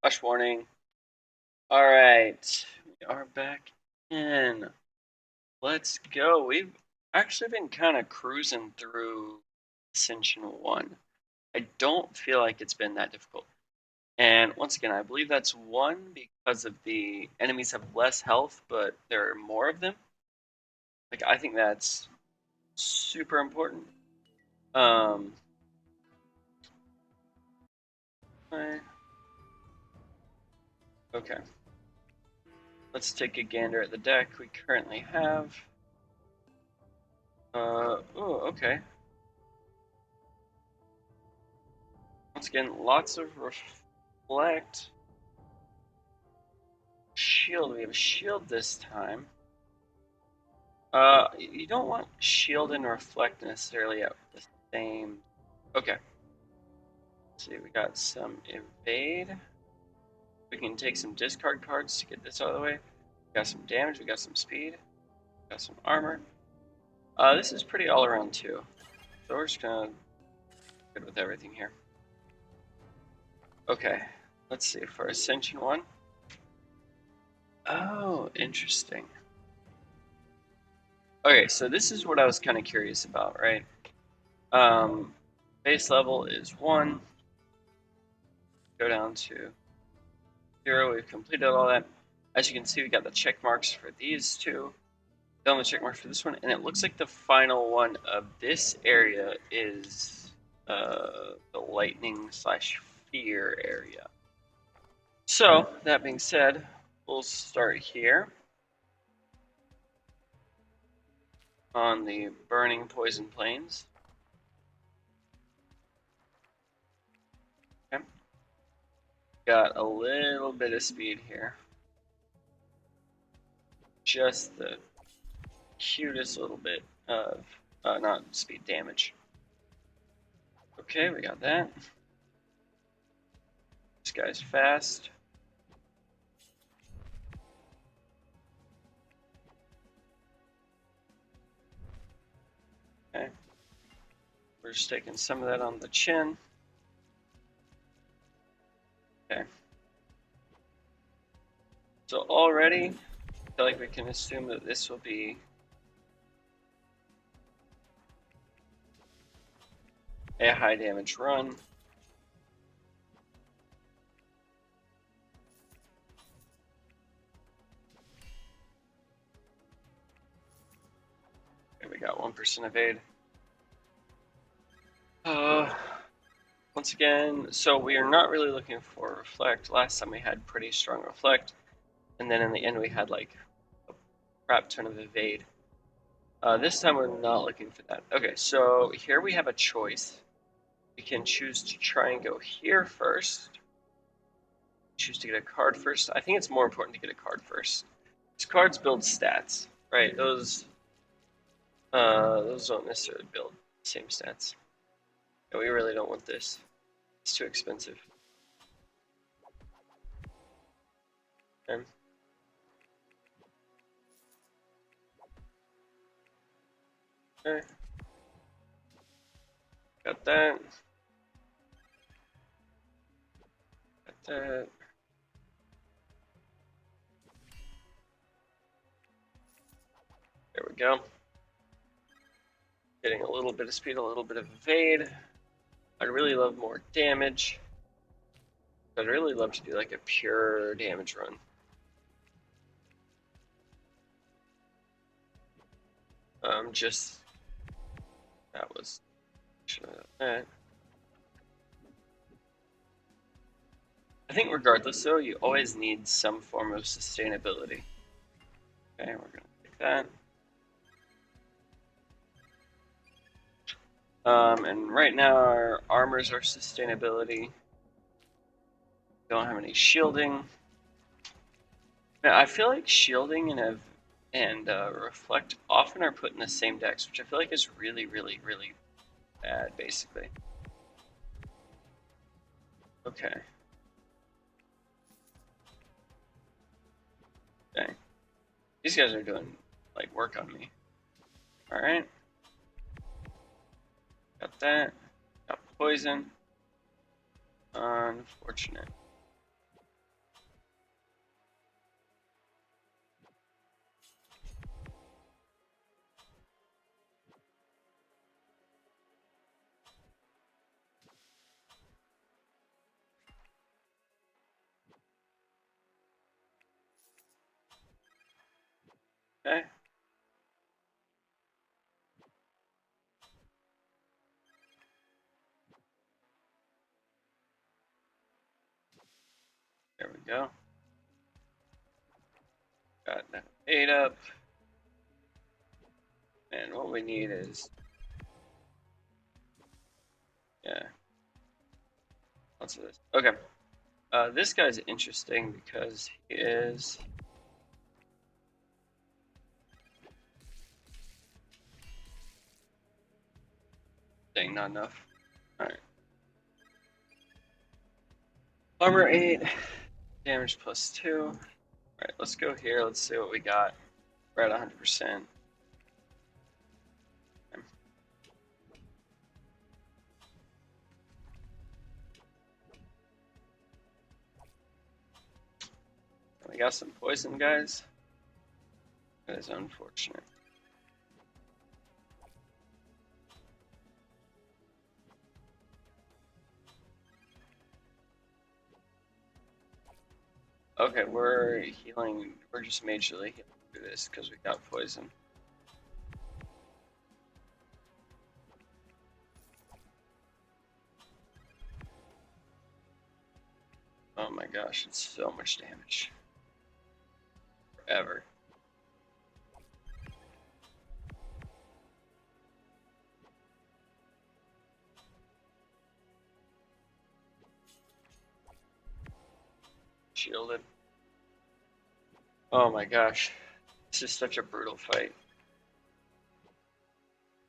Flash warning. All right, we are back in. Let's go. We've actually been kind of cruising through Ascension 1. I don't feel like it's been that difficult. And once again, I believe that's one because of the enemies have less health, but there are more of them. Like, I think that's super important. Um, okay. Let's take a gander at the deck we currently have. Oh, okay. Once again, lots of reflect. Shield. We have a shield this time. You don't want shield and reflect necessarily at the same. Okay. Let's see, we got some evade. We can take some discard cards to get this out of the way. We got some damage. We got some speed. We got some armor. This is pretty all around too. So we're just gonna good with everything here. Okay. Let's see for Ascension 1. Oh, interesting. Okay, so this is what I was kind of curious about, right? Base level is 1. Go down to 0. We've completed all that. As you can see, we got the check marks for these two. Done the check marks for this one, and it looks like the final one of this area is the lightning / fear area. So, that being said, we'll start here on the burning poison plains. Okay. Got a little bit of speed here. Just the cutest little bit of, not speed, damage. Okay, we got that. This guy's fast. Okay. We're just taking some of that on the chin. Okay. So already, I feel like we can assume that this will be a high damage run. Okay, we got 1% evade. Once again, so we are not really looking for reflect. Last time we had pretty strong reflect, and then in the end we had like a crap ton of evade. This time we're not looking for that. Okay, so here we have a choice. We can choose to try and go here first. Choose to get a card first. I think it's more important to get a card first. These cards build stats, right? Those don't necessarily build the same stats. And we really don't want this. It's too expensive. Okay. Okay. Got that. Got that. There we go. Getting a little bit of speed, a little bit of evade. I'd really love more damage. I'd really love to do like a pure damage run. Just that was that. I think regardless though, you always need some form of sustainability. Okay, we're gonna take that. And right now our armors are sustainability. Don't have any shielding. Now, I feel like shielding and reflect often are put in the same decks, which I feel like is really, really, really bad, basically. Okay. Okay. These guys are doing like work on me. All right. that. Got poison. Unfortunate. Okay. There we go. Got that 8 up. And what we need is, yeah, lots of this. Okay. This guy's interesting because he is. Dang, not enough. Alright. Armor 8. Damage +2. Alright, let's go here. Let's see what we got. We're at 100%. We got some poison, guys. That is unfortunate. Okay, we're healing. We're just majorly healing through this because we got poison. Oh my gosh, it's so much damage. Forever. Shielded. Oh my gosh. This is such a brutal fight.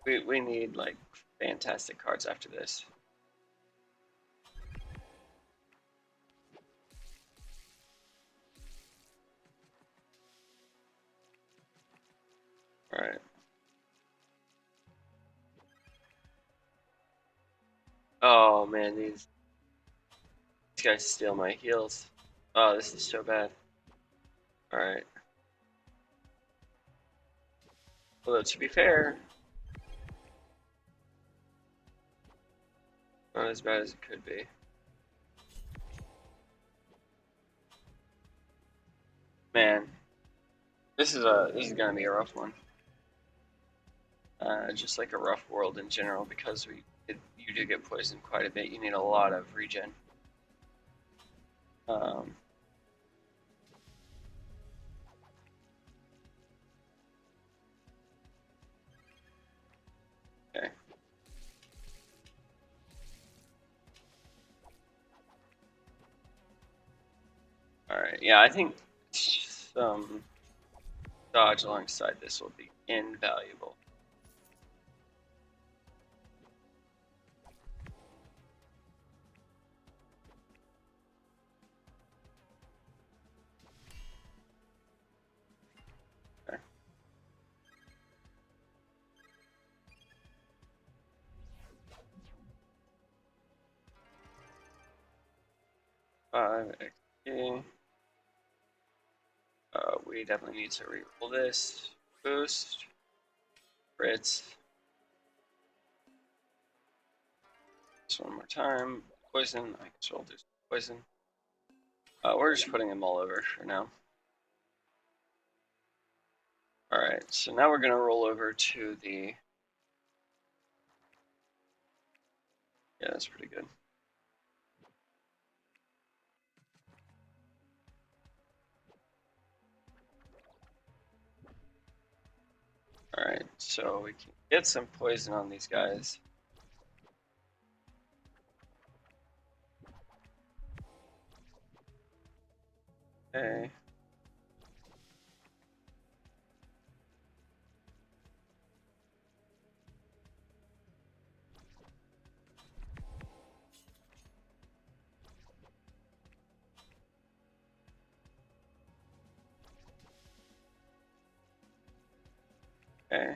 We need like fantastic cards after this. Alright. Oh man, these guys steal my heals. Oh, this is so bad. Alright. Although to be fair, not as bad as it could be. Man, this is gonna be a rough one. Just like a rough world in general because you do get poisoned quite a bit. You need a lot of regen. Okay. Alright, yeah, I think some dodge alongside this will be invaluable. Okay. 5 XP. We definitely need to reroll this. Boost. Crits. Just one more time. Poison. I guess we'll do poison. We're just putting them all over for now. Alright, so now we're going to roll over to the... Yeah, that's pretty good. Alright, so we can get some poison on these guys. Okay. Okay.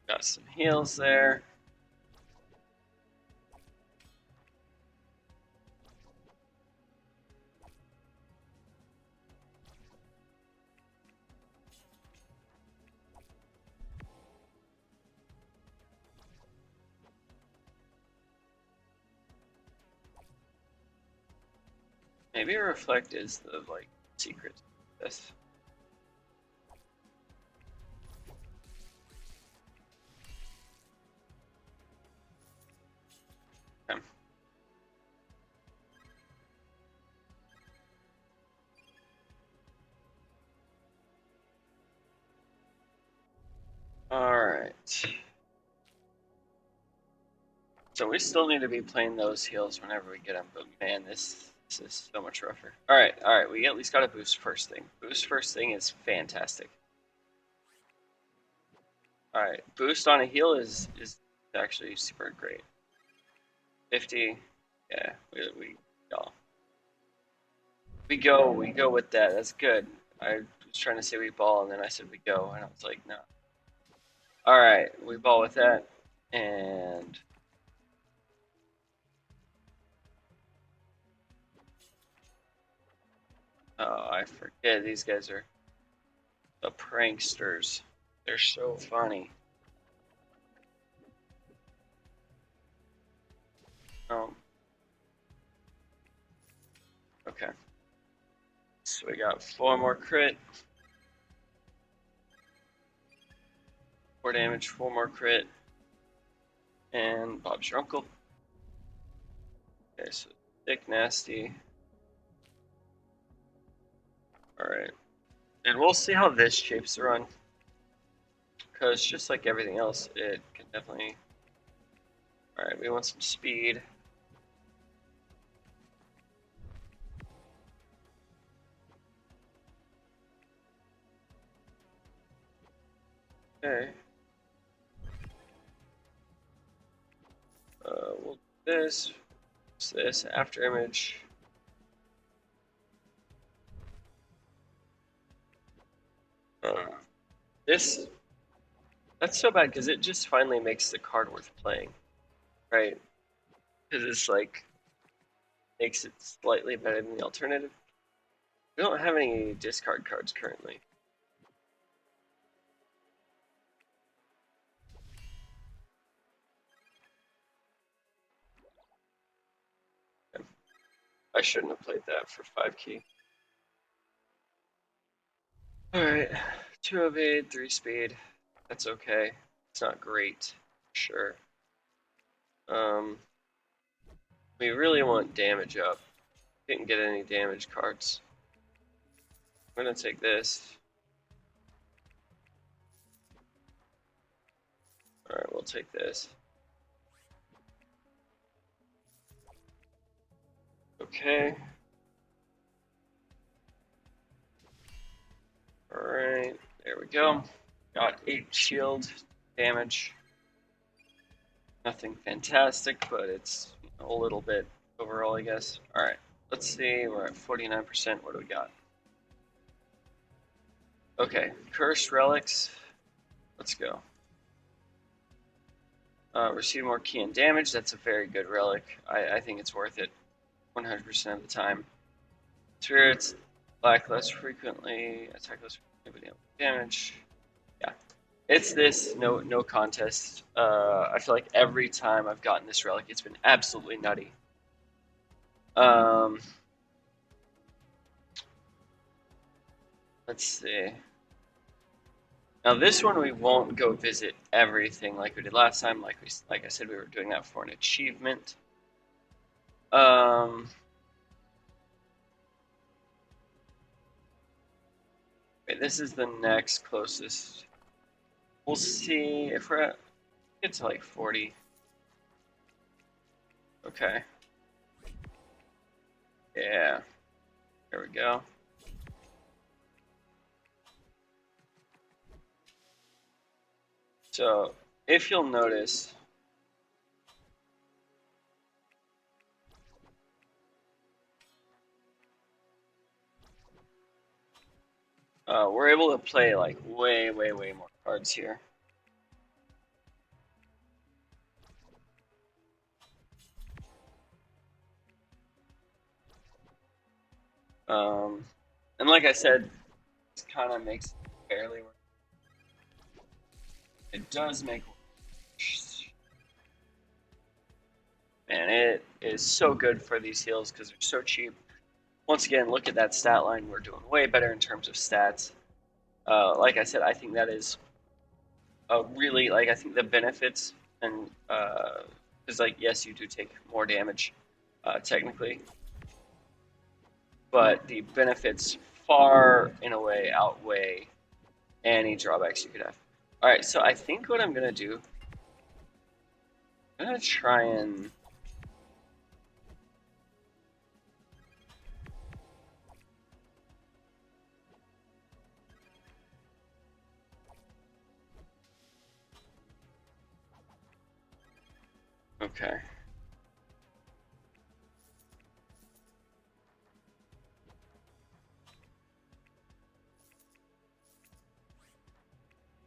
Got some heals there. Maybe reflect is the like secret to this. Okay. All right. So we still need to be playing those heals whenever we get them, but man, this is so much rougher. All right. We at least got a boost first thing. Boost first thing is fantastic. All right, boost on a heal is actually super great. 50, yeah, we go with that. That's good. I was trying to say we ball, and then I said we go, and I was like, no. All right, we ball with that, and oh, I forget these guys are the pranksters. They're so funny. Um, okay. So we got 4 more crit, 4 damage, 4 more crit, and Bob's your uncle. Okay, so thick, nasty. All right, and we'll see how this shapes the run, because just like everything else, it can definitely. All right, we want some speed. Okay. We'll do this after image. This that's so bad because it just finally makes the card worth playing, right? Because it's like makes it slightly better than the alternative. We don't have any discard cards currently. I shouldn't have played that for 5 key. Alright, 2 evade, 3 speed. That's okay. It's not great, sure. We really want damage up. Didn't get any damage cards. I'm gonna take this. Alright, we'll take this. Okay. Alright, there we go. Got 8 shield damage. Nothing fantastic, but it's a little bit overall, I guess. Alright, let's see. We're at 49%. What do we got? Okay, cursed relics. Let's go. Receive more key and damage. That's a very good relic. I think it's worth it 100% of the time. Spirits, black less frequently, attack less frequently, damage. Yeah, it's this, no contest. I feel like every time I've gotten this relic, it's been absolutely nutty. Let's see. Now this one we won't go visit everything like we did last time. Like I said, we were doing that for an achievement. Okay, this is the next closest. We'll see if we're at get to like 40. Okay. Yeah. There we go. So if you'll notice, we're able to play like way more cards here. And like I said, this kind of makes it fairly worth it. It does make and it is so good for these heals because they're so cheap. Once again, look at that stat line. We're doing way better in terms of stats. Like I said, I think that is a really like I think the benefits and is like yes, you do take more damage technically, but the benefits far in a way outweigh any drawbacks you could have. All right, so I think what I'm gonna do, I'm gonna try and okay.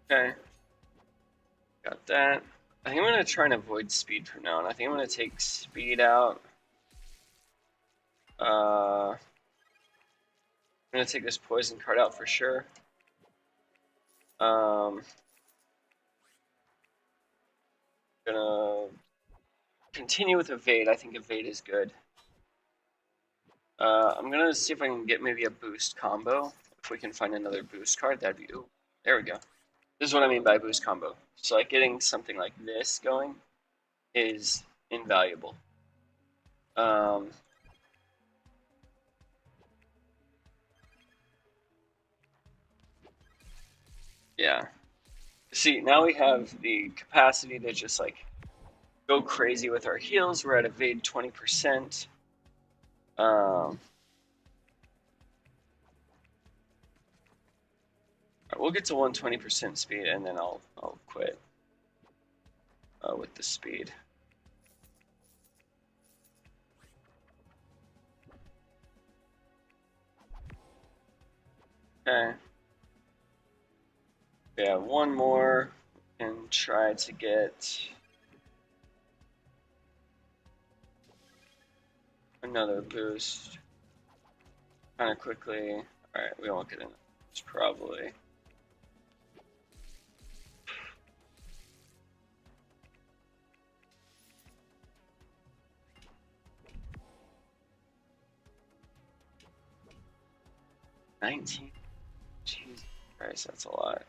Okay, got that. I think I'm gonna try and avoid speed from now on. I think I'm gonna take speed out. I'm gonna take this poison card out for sure. Um, gonna continue with evade. I think evade is good. I'm gonna see if I can get maybe a boost combo. If we can find another boost card, that'd be. Ooh, there we go. This is what I mean by boost combo. So like getting something like this going is invaluable. Um, yeah. See, now we have the capacity to just like go crazy with our heals. We're at evade 20%. We'll get to 120% speed, and then I'll quit with the speed. Okay. Yeah, one more, and try to get another boost kind of quickly. All right, we won't get enough. It's probably. $19. Jesus Christ, that's a lot.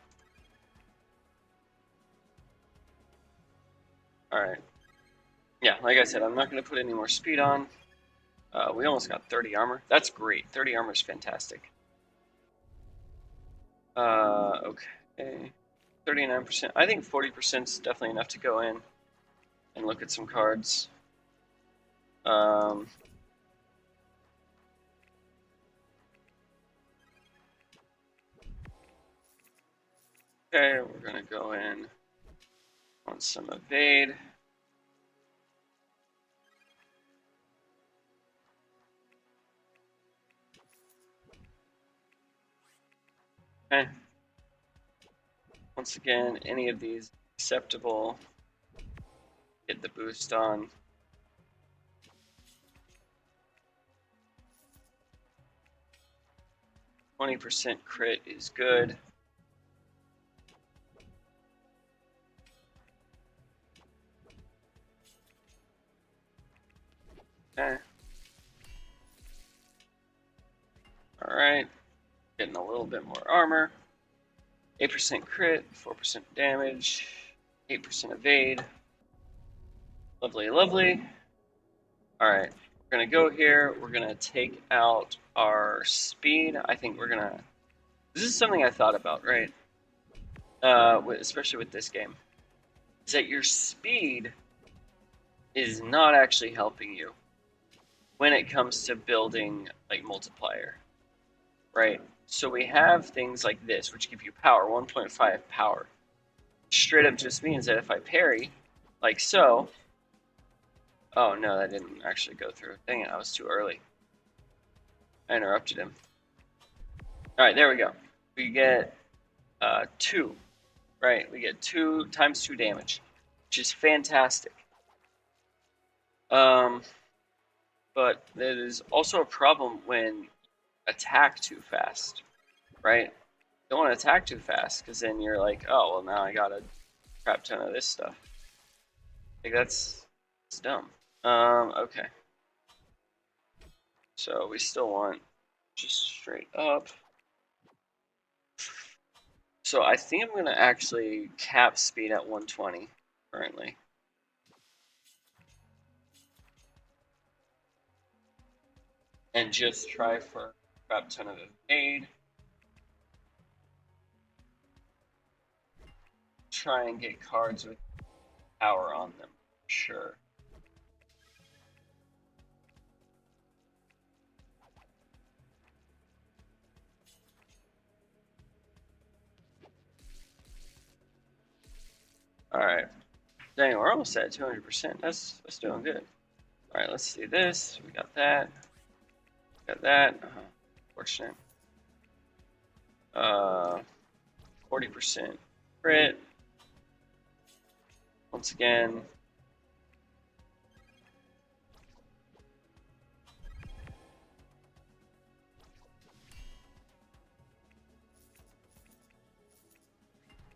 All right. Yeah, like I said, I'm not going to put any more speed on. We almost got 30 armor. That's great. 30 armor is fantastic. Okay. 39%. I think 40% is definitely enough to go in and look at some cards. Um, okay, we're going to go in on some evade. Okay. Once again, any of these acceptable. Get the boost on. %20 crit is good. Okay. All right. Getting a little bit more armor. 8% crit, 4% damage, 8% evade. Lovely, lovely. All right, we're gonna go here. We're gonna take out our speed. I think we're gonna. This is something I thought about, right? Especially with this game, is that your speed is not actually helping you when it comes to building like multiplier, right? So we have things like this, which give you power, 1.5 power. Straight up just means that if I parry, like so. Oh no, that didn't actually go through. Dang it, I was too early. I interrupted him. All right, there we go. We get 2, right? We get 2 times 2 damage, which is fantastic. But it is also a problem when attack too fast, right? You don't want to attack too fast because then you're like, oh, well, now I got a crap ton of this stuff. Like, that's dumb. Okay. So we still want just straight up. So I think I'm going to actually cap speed at 120 currently. And just try for a crap ton of evade. Try and get cards with power on them. Sure. Alright. Dang, we're almost at 200%. That's doing good. Alright, let's see this. We got that. Got that. Fortunate. 40% crit. Once again.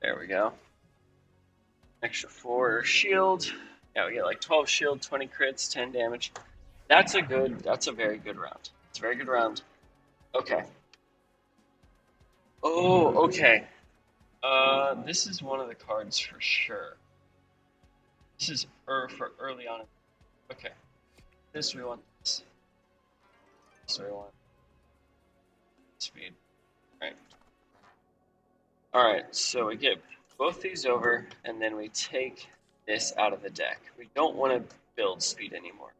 There we go. Extra 4 shield. Yeah, we get like 12 shield, 20 crits, 10 damage. That's a very good round. It's a very good round. Okay. Oh, okay. This is one of the cards for sure. This is for early on. Okay. This we want this. So we want speed. Right. Alright, so we get both these over, and then we take this out of the deck. We don't want to build speed anymore.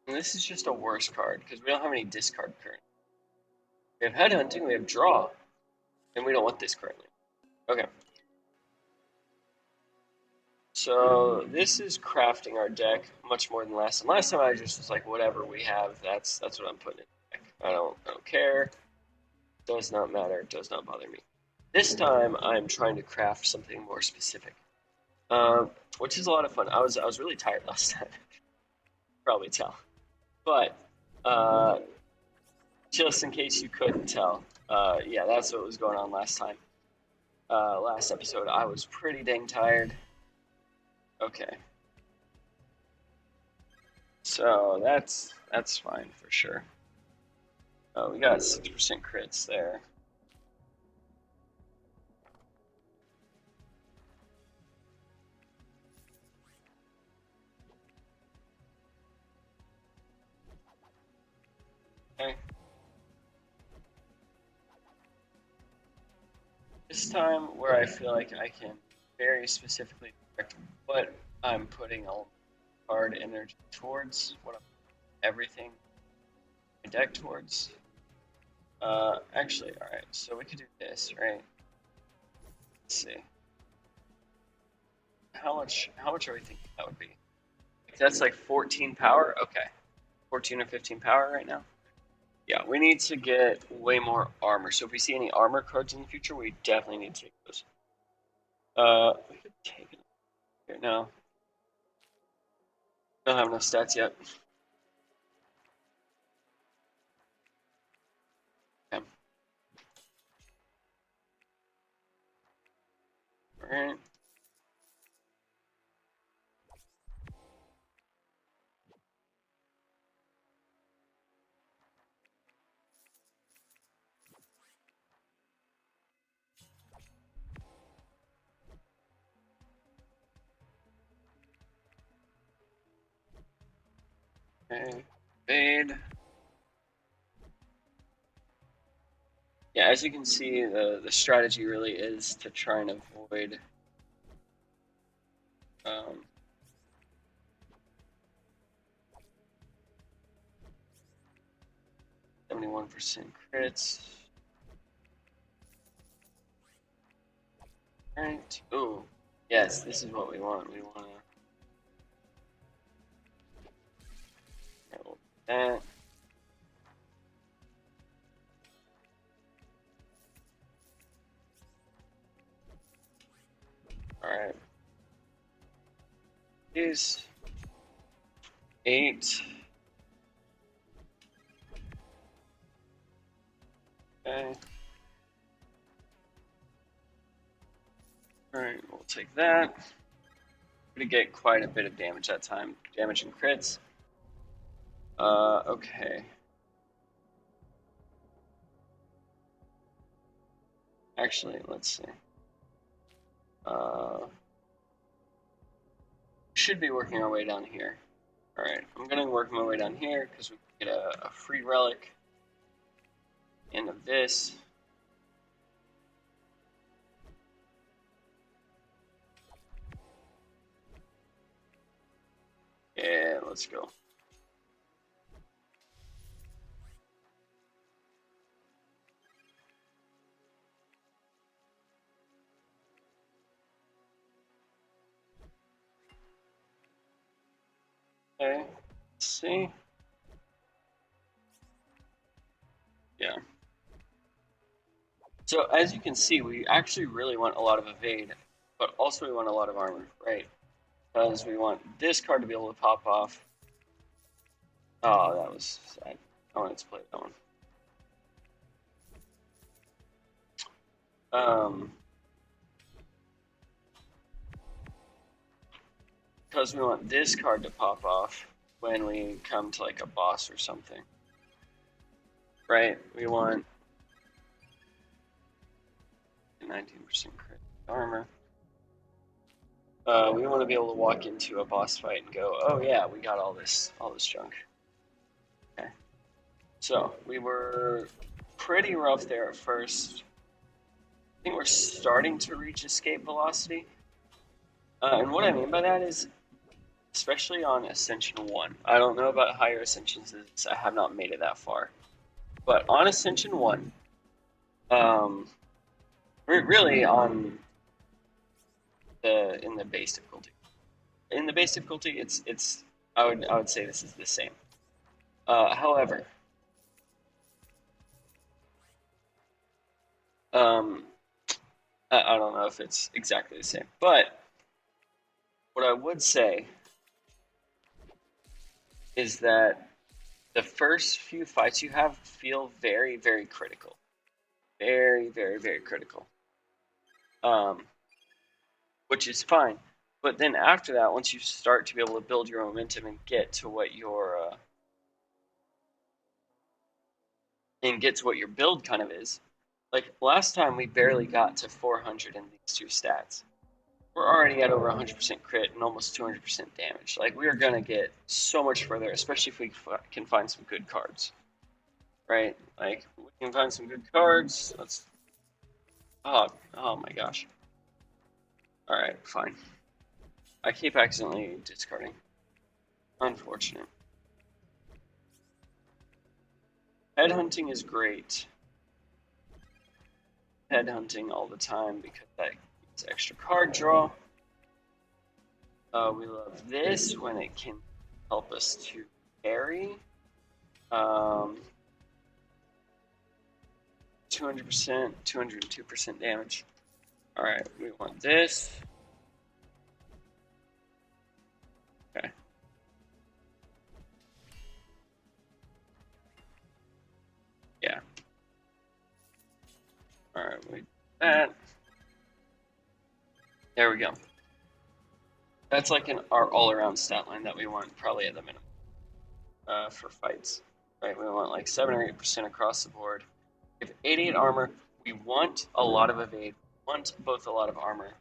And this is just a worse card, because we don't have any discard currently. We have headhunting, we have draw, and we don't want this currently. Okay. So this is crafting our deck much more than last time. Last time I just was like, whatever we have, that's what I'm putting in the deck. I don't care. Does not matter. Does not bother me. This time I'm trying to craft something more specific, which is a lot of fun. I was really tired last time. Probably tell, but just in case you couldn't tell, yeah, that's what was going on last time. Last episode, I was pretty dang tired. Okay. So that's fine for sure. Oh, we got 6% crits there. Okay. This time where I feel like I can very specifically direct what I'm putting all card energy towards, what I'm everything my deck towards. Actually, alright, so we could do this, right? Let's see. How much are we thinking that would be? If that's like 14 power, okay. 14 or 15 power right now? Yeah, we need to get way more armor. So if we see any armor cards in the future, we definitely need to take those. We could take it here. No. Don't have enough stats yet. Okay. Alright. Okay. Fade. Yeah, as you can see, the strategy really is to try and avoid 71% crits. Alright. Ooh. Yes, this is what we want. We want to that. Alright. These. 8. Okay. Alright, we'll take that. We're gonna get quite a bit of damage that time. Damage and crits. Okay. Actually, let's see. Should be working our way down here. Alright, I'm gonna work my way down here because we can get a free relic. End of this. Yeah, let's go. Okay, let's see. Yeah. So as you can see, we actually really want a lot of evade, but also we want a lot of armor, right? Because we want this card to be able to pop off. Oh, that was sad. I wanted to play that one. Because we want this card to pop off when we come to like a boss or something. Right? We want 19% crit armor. We want to be able to walk into a boss fight and go, oh yeah, we got all this junk. Okay. So we were pretty rough there at first. I think we're starting to reach escape velocity. And what I mean by that is, especially on Ascension 1, I don't know about higher Ascensions, I have not made it that far. But on Ascension 1, really on in the base difficulty. In the base difficulty, it's I would say this is the same. However, I don't know if it's exactly the same, but what I would say is that the first few fights you have feel very, very critical. Very, very, very critical. Which is fine. But then after that, once you start to be able to build your momentum and get to what your build kind of is, like last time we barely got to 400 in these two stats. We're already at over 100% crit and almost 200% damage. Like we are gonna get so much further, especially if we can find some good cards, right? Like we can find some good cards. Let's. Oh my gosh. All right, fine. I keep accidentally discarding. Unfortunate. Headhunting is great. Headhunting all the time because that gets extra card draw. We love this when it can help us to parry. 200%, 202% damage. Alright, we want this. Okay. Yeah. Alright, we do that. There we go. That's like our all-around stat line that we want probably at the minimum for fights. Right, we want like 7 or 8% across the board. We have 88 armor. We want a lot of evade. We want both a lot of armor.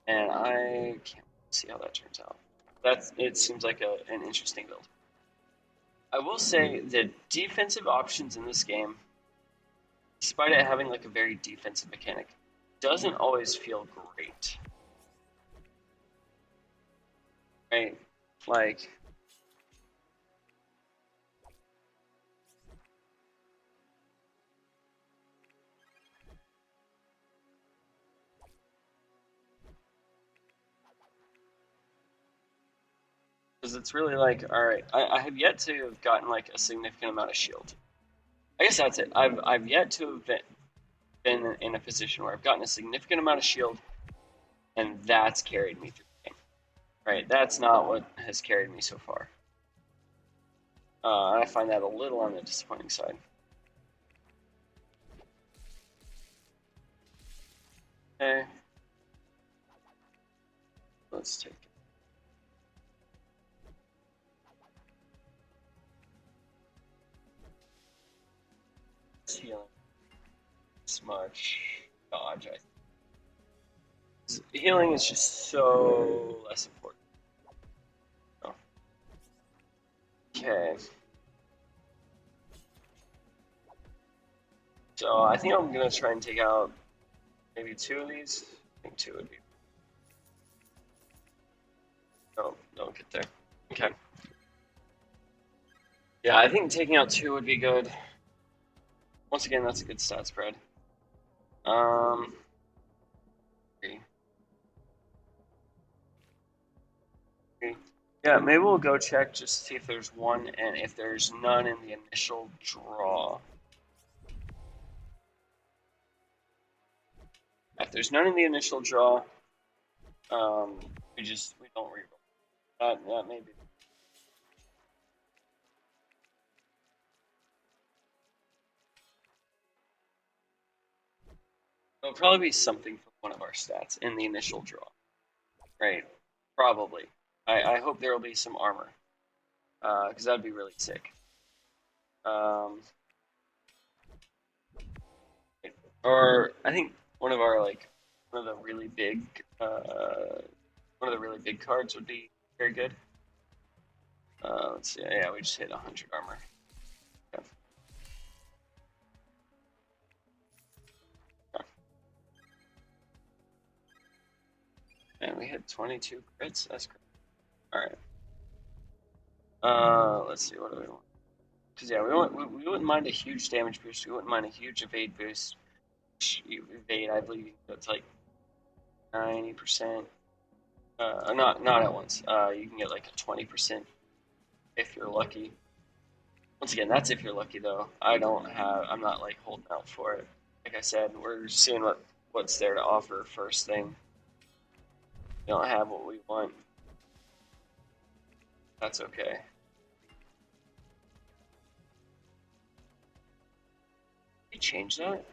And I can't see how that turns out. It seems like an interesting build. I will say the defensive options in this game, despite it having like a very defensive mechanic, doesn't always feel great. Right? Like because it's really like, all right, I have yet to have gotten like a significant amount of shield. I guess that's it. I've yet to have been in a position where I've gotten a significant amount of shield, and that's carried me through the game. Right? That's not what has carried me so far. I find that a little on the disappointing side. Okay. Let's take it. It's healing. Smudge. Dodge, I think. Healing is just so less important. Oh. Okay. So I think I'm gonna try and take out maybe 2 of these. I think 2 would be. Oh, don't get there. Okay. Yeah, I think taking out 2 would be good. Once again, that's a good stat spread. Um, 3. 3. Yeah, maybe we'll go check just to see if there's one, and if there's none in the initial draw. If there's none in the initial draw, we don't reroll. That may be. It'll probably be something from one of our stats in the initial draw, right? Probably. I hope there will be some armor, because that'd be really sick. Or I think one of our one of the really big one of the really big cards would be very good. Let's see. Yeah, we just hit 100 armor. Okay. Okay. And we hit 22 crits. That's great. All right. Let's see. What do we want? Because yeah, we wouldn't mind a huge damage boost. We wouldn't mind a huge evade boost. Evade, I believe that's like 90%. Not at once. You can get like a 20% if you're lucky. Once again, that's if you're lucky though. I'm not like holding out for it. Like I said, we're seeing what's there to offer first thing. We don't have what we want. That's okay. We change that?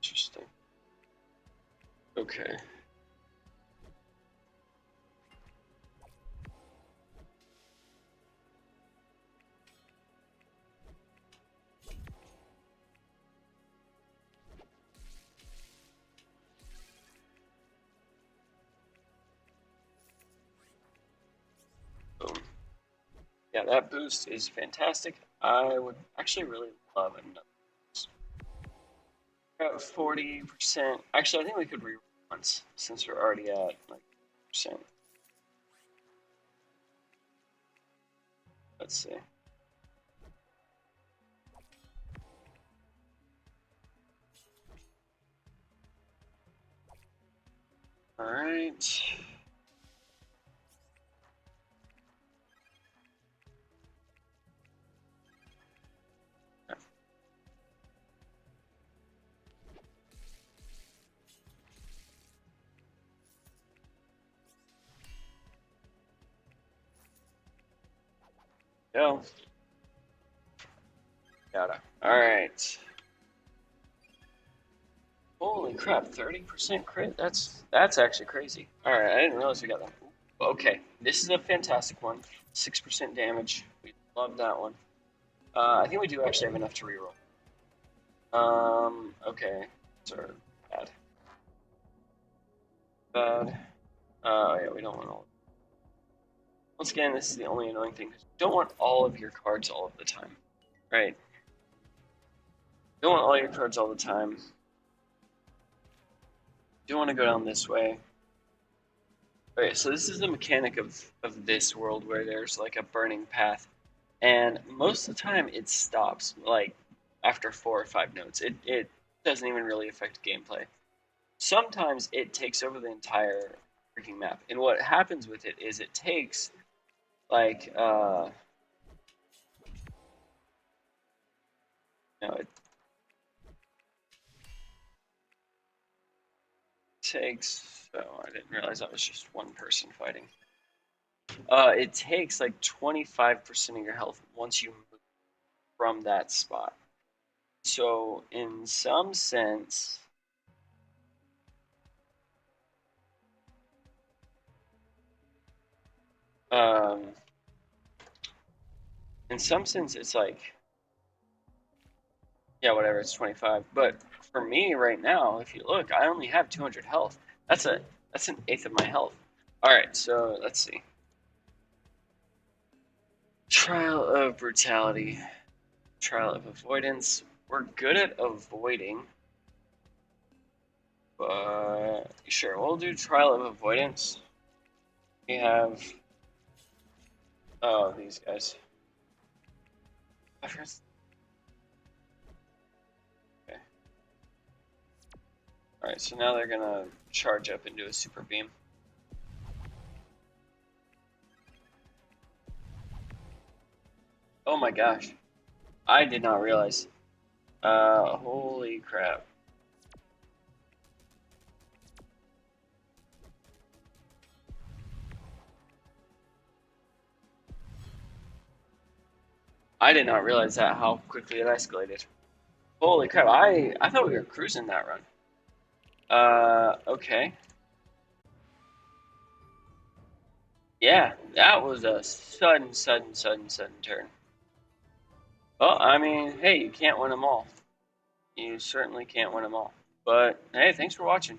Interesting. Okay. Boom. Yeah, that boost is fantastic. I would actually really love another boost. About 40%. Actually, I think we could reroll once since we're already at like percent. Let's see. All right. Go. Got it. All right. Holy crap, 30% crit? That's actually crazy. All right, I didn't realize we got that. Okay, this is a fantastic one. 6% damage. We love that one. I think we do actually have enough to reroll. Okay. Sort bad. Bad. Yeah, we don't want all. Once again, this is the only annoying thing. You don't want all of your cards all of the time, right? You don't want all your cards all the time. You want to go down this way. Okay, so this is the mechanic of this world where there's like a burning path, and most of the time it stops like after 4 or 5 notes. It doesn't even really affect gameplay. Sometimes it takes over the entire freaking map, and what happens with it is it takes like No, it takes. Oh, I didn't realize that was just one person fighting. It takes like 25% of your health once you move from that spot. So, in some sense, um, it's like, yeah, whatever, it's 25. But for me right now, if you look, I only have 200 health. That's an eighth of my health. All right, so let's see. Trial of brutality, trial of avoidance. We're good at avoiding, but sure, we'll do trial of avoidance. We have these guys. Okay. All right, so now they're gonna charge up and do a super beam. Oh my gosh, I did not realize. Holy crap. I did not realize that how quickly it escalated. Holy crap! I thought we were cruising that run. Okay. Yeah, that was a sudden turn. Well, I mean, hey, you can't win them all. You certainly can't win them all. But hey, thanks for watching.